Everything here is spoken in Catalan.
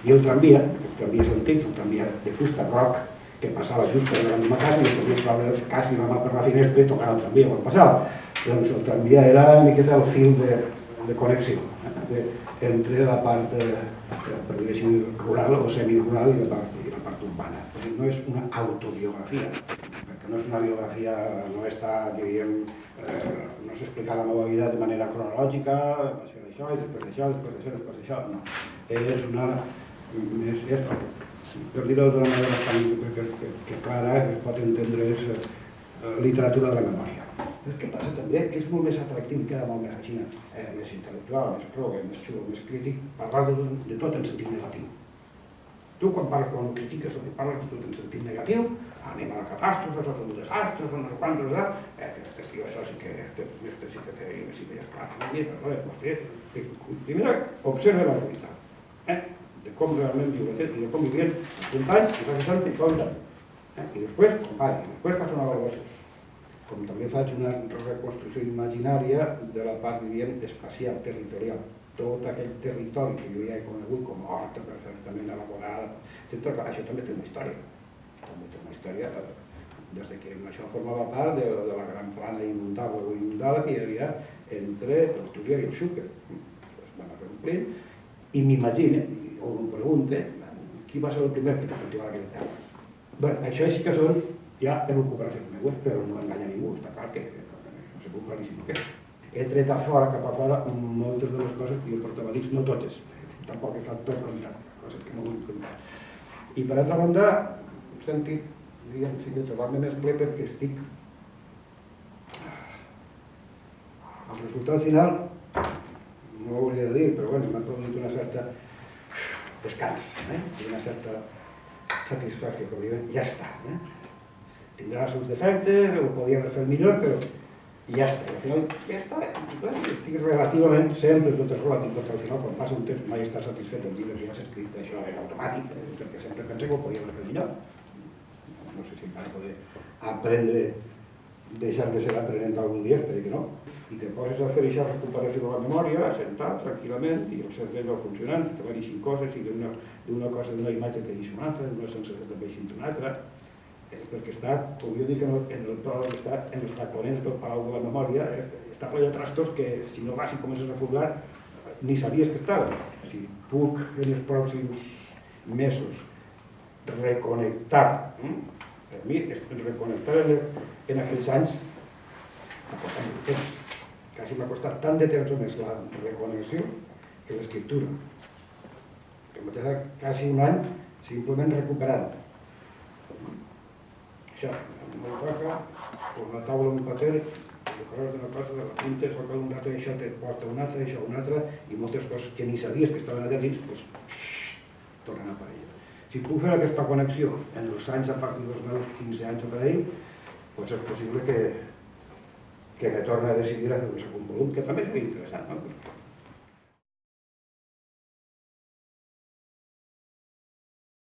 I els tramvies antics, el tramvia de fusta groc, que passava just per davant d'una casa i el tramvia estava quasi la mà per la finestra i tocava el tramvia quan passava. Doncs el tramvia era una miqueta el fil de connexió entre la part, per dir així, rural o semirural i la part urbana. No és una autobiografia, perquè no és una biografia, no està, diríem, no s'explica la meva vida de manera cronològica, vaig fer això i després d'això, després d'això, no. És una... per dir-ho d'una manera que clara, que es pot entendre, és literatura de la memòria. El que passa també que és molt més atractiu i queda molt més així, més intel·lectual, més proga, més xulo, més crític, parlar de tot en sentit negatiu. Tu, quan critiques o parles de tot en sentit negatiu, anem a la catàstrofe, això són un desastre, són uns quants, això sí que té, sí que és clar. Primer, observa la realitat, de com realment viu la gent i de com vivien 20 anys, i fa 60 i fa 80 anys. I després compari, després faig una avaluació. Com també faig una reconstrucció imaginària de la part, diríem, espacial, territorial. Tot aquell territori que jo ja he conegut com a horta perfectament elaborada, etc. Això també té una història. També té una història des que això formava part de la gran plana inundable o inundada que hi havia entre el Túria i el Xúquer. Es van reomplint i m'imagine, o em pregunte, qui va ser el primer que va cultivar aquella terra. Bé, això sí que són ja elucubracions meues, però no enganya ningú, està clar que no sé com claríssim que és. He tret a fora, cap a fora, moltes de les coses que jo portava dins, no totes, tampoc he estat tot comptat, coses que no vull comptar. I per altra banda, en sentit, diguem, sí que trobar-me més ple perquè estic... El resultat final, no ho hauria de dir, però bueno, m'ha produït una certa descans, i una certa satisfacció, com diuen, ja està. Tindrà els seus defectes, ho podia haver fet millor, però ja està. Al final, ja està. Estic relativament, sempre tot és relatiu, perquè al final, quan passa un temps, mai està satisfet el llibre que ja s'ha escrit, això és automàtic, perquè sempre penso que ho podia haver fet millor. No sé si encara poder aprendre, deixar de ser aprenent algun dia, espero que no. I te poses a fer aquesta recuperació de la memòria, sentat tranquil·lament, i el cervell va funcionant, te va dient coses, i d'una cosa, d'una imatge te dius una altra, d'una sensació te va dient una altra, perquè està, com jo dic en el pròleg, està en els raconets del Palau de la Memòria, està ple de trastos que si no vas i comences a furgar, ni sabies que estaven. Si puc en els pròxims mesos reconnectar, per mi, reconnectar en aquells anys, m'ha costat molt temps. Quasi m'ha costat tant de temps o més la reconnexió que l'escriptura. Em vaig estar quasi un any simplement recuperant. Això, molt toca, posa la taula en un paper, recordes d'una cosa, de la puntes, o un altre, això te porta una altra, això una altra, i moltes coses que ni sabies que estaven allà dins, doncs, tornen a aparèixer. Si puc fer aquesta connexió en els anys a partir dels meus 15 anys o per ahir, doncs és possible que me torni a decidir a fer un segon volum, que també és interessant, no?